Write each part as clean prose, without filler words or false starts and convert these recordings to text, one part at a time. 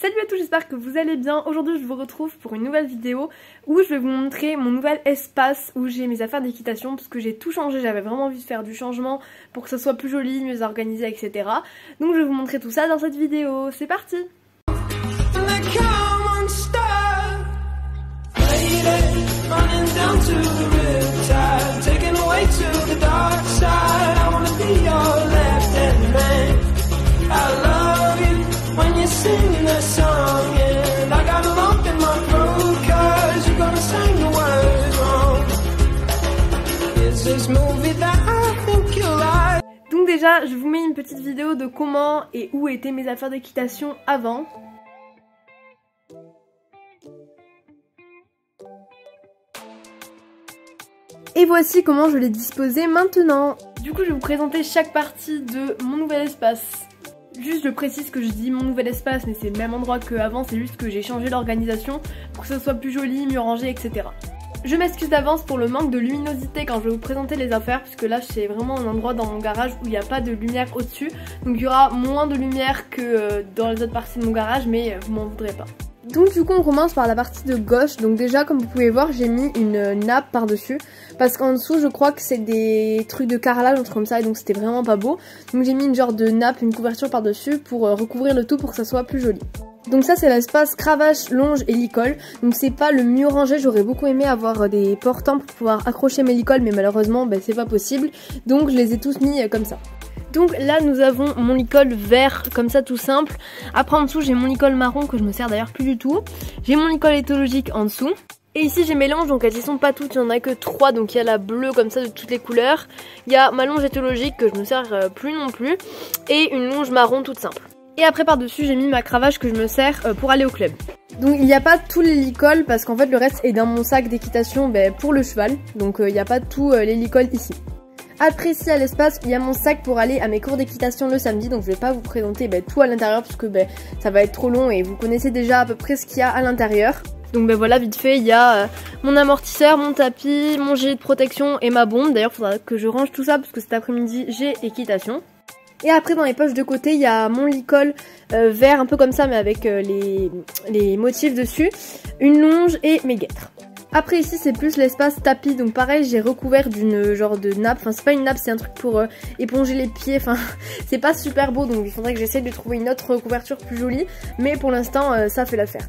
Salut à tous, j'espère que vous allez bien. Aujourd'hui je vous retrouve pour une nouvelle vidéo où je vais vous montrer mon nouvel espace où j'ai mes affaires d'équitation parce que j'ai tout changé, j'avais vraiment envie de faire du changement pour que ça soit plus joli, mieux organisé, etc. Donc je vais vous montrer tout ça dans cette vidéo, c'est parti! Donc déjà, je vous mets une petite vidéo de comment et où étaient mes affaires d'équitation avant. Et voici comment je les disposais maintenant. Du coup, je vais vous présenter chaque partie de mon nouvel espace. Juste, je précise que je dis mon nouvel espace, mais c'est le même endroit qu'avant, c'est juste que j'ai changé l'organisation pour que ce soit plus joli, mieux rangé, etc. Je m'excuse d'avance pour le manque de luminosité quand je vais vous présenter les affaires, puisque là c'est vraiment un endroit dans mon garage où il n'y a pas de lumière au-dessus. Donc il y aura moins de lumière que dans les autres parties de mon garage, mais vous m'en voudrez pas. Donc du coup on commence par la partie de gauche. Donc déjà comme vous pouvez voir j'ai mis une nappe par dessus parce qu'en dessous je crois que c'est des trucs de carrelage, un truc comme ça, et donc c'était vraiment pas beau. Donc j'ai mis une genre de nappe, une couverture par dessus pour recouvrir le tout pour que ça soit plus joli. Donc ça c'est l'espace cravache, longe et licol. Donc c'est pas le mieux rangé, j'aurais beaucoup aimé avoir des portants pour pouvoir accrocher mes licols, mais malheureusement c'est pas possible. Donc je les ai tous mis comme ça. Donc là nous avons mon licol vert comme ça tout simple. Après en dessous j'ai mon licol marron que je me sers d'ailleurs plus du tout. J'ai mon licol éthologique en dessous. Et ici j'ai mes longes, donc elles y sont pas toutes, il n'y en a que 3. Donc il y a la bleue comme ça de toutes les couleurs. Il y a ma longe éthologique que je me sers plus non plus. Et une longe marron toute simple. Et après par dessus j'ai mis ma cravache que je me sers pour aller au club. Donc il n'y a pas tous les licols parce qu'en fait le reste est dans mon sac d'équitation pour le cheval. Donc il n'y a pas tous les licols ici. Après ici à l'espace il y a mon sac pour aller à mes cours d'équitation le samedi. Donc je vais pas vous présenter tout à l'intérieur puisque ça va être trop long et vous connaissez déjà à peu près ce qu'il y a à l'intérieur. Donc voilà, vite fait il y a mon amortisseur, mon tapis, mon gilet de protection et ma bombe. D'ailleurs il faudra que je range tout ça parce que cet après-midi j'ai équitation. Et après dans les poches de côté il y a mon licol vert un peu comme ça mais avec les motifs dessus, une longe et mes guêtres. Après ici c'est plus l'espace tapis, donc pareil j'ai recouvert d'une genre de nappe, enfin c'est pas une nappe, c'est un truc pour éponger les pieds, enfin c'est pas super beau donc il faudrait que j'essaie de trouver une autre couverture plus jolie, mais pour l'instant ça fait l'affaire.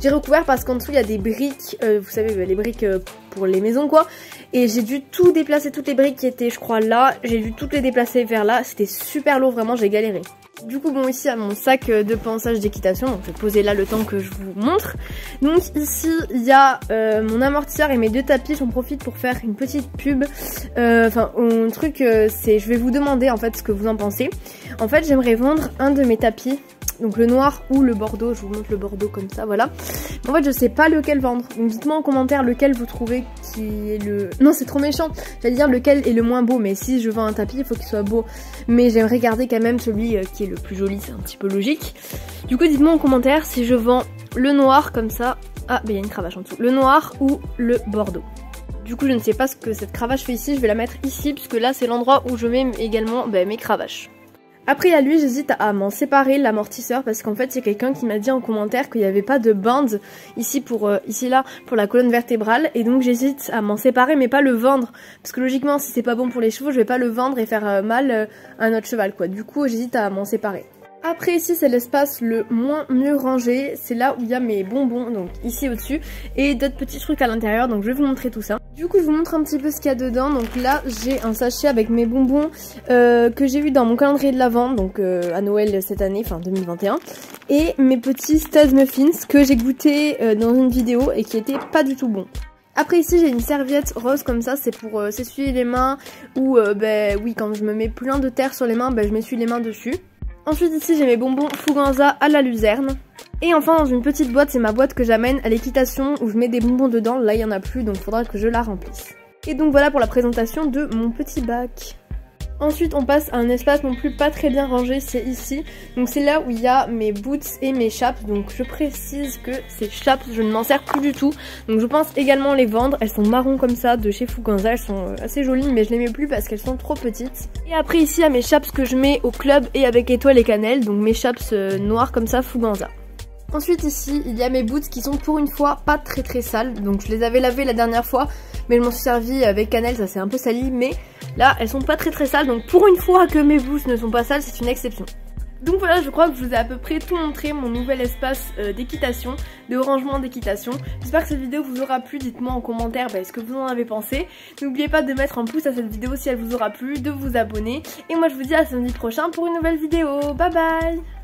J'ai recouvert parce qu'en dessous il y a des briques, vous savez les briques pour les maisons quoi, et j'ai dû tout déplacer, toutes les briques qui étaient je crois là, j'ai dû toutes les déplacer vers là, c'était super lourd vraiment, j'ai galéré. Du coup bon ici il y a mon sac de pansage d'équitation, donc je vais poser là le temps que je vous montre. Donc ici il y a mon amortisseur et mes deux tapis, j'en profite pour faire une petite pub. Enfin un truc c'est, je vais vous demander en fait ce que vous en pensez. En fait j'aimerais vendre un de mes tapis. Donc le noir ou le bordeaux, je vous montre le bordeaux comme ça, voilà. En fait je sais pas lequel vendre, donc dites-moi en commentaire lequel vous trouvez qui est le... Non c'est trop méchant, j'allais dire lequel est le moins beau, mais si je vends un tapis il faut qu'il soit beau. Mais j'aimerais garder quand même celui qui est le plus joli, c'est un petit peu logique. Du coup dites-moi en commentaire si je vends le noir comme ça, ah il y a une cravache en dessous, le noir ou le bordeaux. Du coup je ne sais pas ce que cette cravache fait ici, je vais la mettre ici puisque là c'est l'endroit où je mets également mes cravaches. Après à lui j'hésite à m'en séparer l'amortisseur parce qu'en fait il y a quelqu'un qui m'a dit en commentaire qu'il n'y avait pas de bande ici là pour la colonne vertébrale, et donc j'hésite à m'en séparer mais pas le vendre parce que logiquement si c'est pas bon pour les chevaux je vais pas le vendre et faire mal à notre cheval quoi. Du coup j'hésite à m'en séparer. Après ici c'est l'espace le moins mieux rangé, c'est là où il y a mes bonbons, donc ici au dessus, et d'autres petits trucs à l'intérieur, donc je vais vous montrer tout ça. Du coup je vous montre un petit peu ce qu'il y a dedans. Donc là j'ai un sachet avec mes bonbons que j'ai eu dans mon calendrier de l'Avent, donc à Noël cette année, enfin 2021, et mes petits Studs Muffins que j'ai goûté dans une vidéo et qui étaient pas du tout bons. Après ici j'ai une serviette rose comme ça, c'est pour s'essuyer les mains, ou oui quand je me mets plein de terre sur les mains, je m'essuie les mains dessus. Ensuite ici j'ai mes bonbons Fuganza à la luzerne. Et enfin dans une petite boîte, c'est ma boîte que j'amène à l'équitation où je mets des bonbons dedans. Là il n'y en a plus donc il faudra que je la remplisse. Et donc voilà pour la présentation de mon petit bac. Ensuite on passe à un espace non plus pas très bien rangé, c'est ici. Donc c'est là où il y a mes boots et mes chaps. Donc je précise que ces chaps je ne m'en sers plus du tout. Donc je pense également les vendre. Elles sont marron comme ça de chez Fuganza. Elles sont assez jolies mais je les mets plus parce qu'elles sont trop petites. Et après ici il y a mes chaps que je mets au club et avec étoiles et cannelle. Donc mes chaps noirs comme ça Fuganza. Ensuite ici, il y a mes boots qui sont pour une fois pas très sales. Donc je les avais lavés la dernière fois, mais je m'en suis servi avec cannelle, ça s'est un peu sali. Mais là, elles sont pas très sales. Donc pour une fois que mes boots ne sont pas sales, c'est une exception. Donc voilà, je crois que je vous ai à peu près tout montré, mon nouvel espace d'équitation, de rangement d'équitation. J'espère que cette vidéo vous aura plu, dites-moi en commentaire ce que vous en avez pensé. N'oubliez pas de mettre un pouce à cette vidéo si elle vous aura plu, de vous abonner. Et moi je vous dis à samedi prochain pour une nouvelle vidéo. Bye bye!